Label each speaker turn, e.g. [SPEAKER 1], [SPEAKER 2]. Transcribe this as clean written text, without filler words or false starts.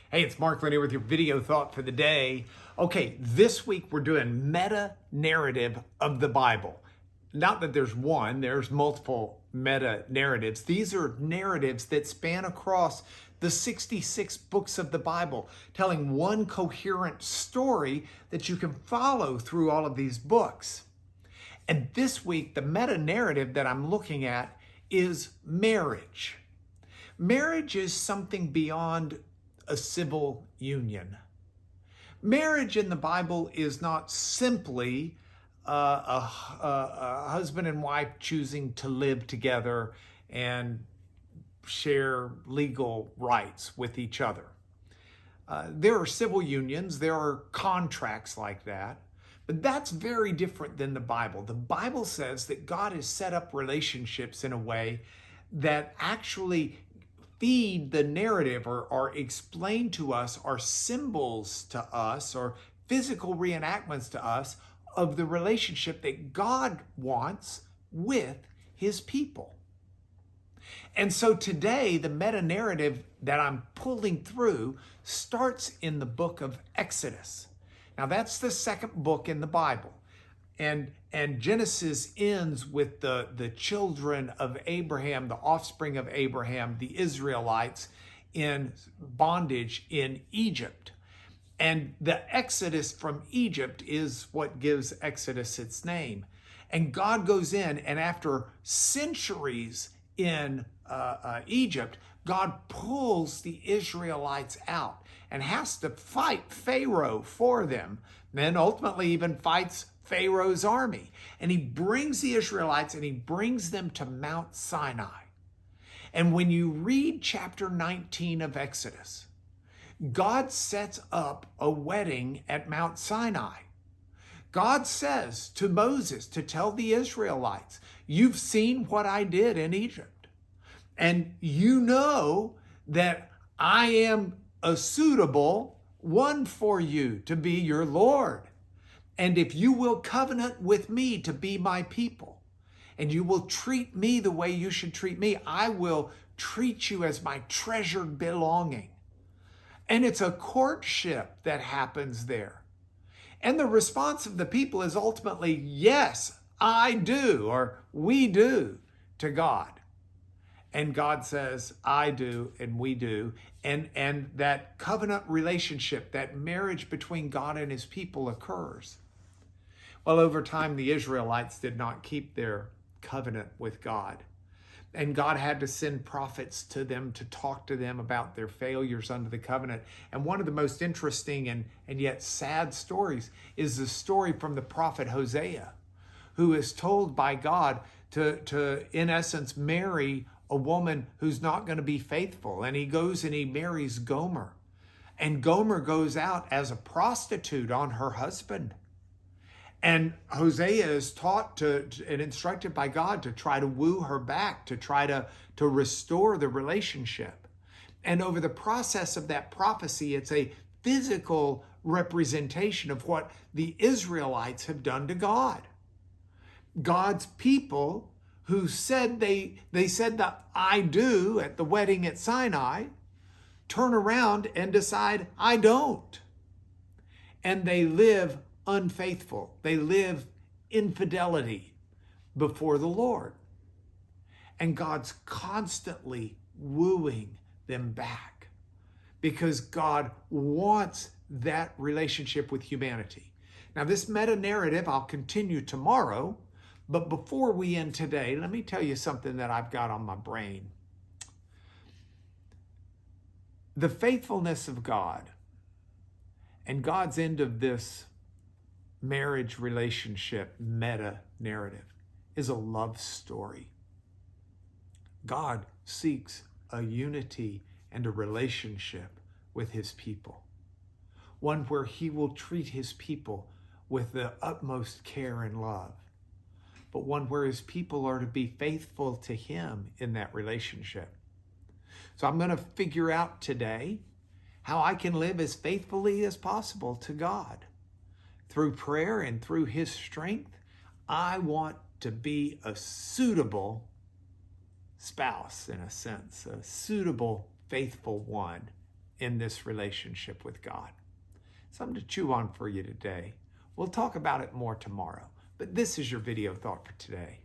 [SPEAKER 1] Hey, it's Mark Linear with your video thought for the day. Okay, this week we're doing meta-narrative of the Bible. Not that there's one, there's multiple meta-narratives. These are narratives that span across the 66 books of the Bible, telling one coherent story that you can follow through all of these books. And this week, the meta-narrative that I'm looking at is marriage. Marriage is something beyond a civil union. Marriage in the Bible is not simply a husband and wife choosing to live together and share legal rights with each other. There are civil unions, there are contracts like that, but that's very different than the Bible. The Bible says that God has set up relationships in a way that actually feed the narrative or explain to us, are symbols to us, or physical reenactments to us of the relationship that God wants with his people. And so today, the meta-narrative that I'm pulling through starts in the book of Exodus. Now that's the second book in the Bible. And Genesis ends with the children of Abraham, the offspring of Abraham, the Israelites in bondage in Egypt. And the Exodus from Egypt is what gives Exodus its name. And God goes in, and after centuries in Egypt, God pulls the Israelites out and has to fight Pharaoh for them, then ultimately even fights Pharaoh's army. And he brings the Israelites and he brings them to Mount Sinai. And when you read chapter 19 of Exodus, God sets up a wedding at Mount Sinai. God says to Moses to tell the Israelites, you've seen what I did in Egypt. And you know that I am a suitable one for you to be your Lord. And if you will covenant with me to be my people, and you will treat me the way you should treat me, I will treat you as my treasured belonging. And it's a courtship that happens there. And the response of the people is ultimately, yes, I do, or we do, to God. And God says, I do, and we do. And that covenant relationship, that marriage between God and his people occurs. Well, over time, the Israelites did not keep their covenant with God. And God had to send prophets to them to talk to them about their failures under the covenant. And one of the most interesting and yet sad stories is the story from the prophet Hosea, who is told by God to in essence, marry a woman who's not going to be faithful. And he goes and he marries Gomer. And Gomer goes out as a prostitute on her husband. And Hosea is taught and instructed by God to try to woo her back, to try to restore the relationship. And over the process of that prophecy, it's a physical representation of what the Israelites have done to God. God's people who said they said the I do at the wedding at Sinai, turn around and decide I don't. And they live unfaithful. They live infidelity before the Lord. And God's constantly wooing them back because God wants that relationship with humanity. Now, this meta-narrative I'll continue tomorrow, but before we end today, let me tell you something that I've got on my brain. The faithfulness of God and God's end of this marriage relationship meta-narrative is a love story. God seeks a unity and a relationship with his people, one where he will treat his people with the utmost care and love, but one where his people are to be faithful to him in that relationship. So I'm going to figure out today how I can live as faithfully as possible to God. Through prayer and through his strength, I want to be a suitable spouse, in a sense, a suitable, faithful one in this relationship with God. Something to chew on for you today. We'll talk about it more tomorrow, but this is your video thought for today.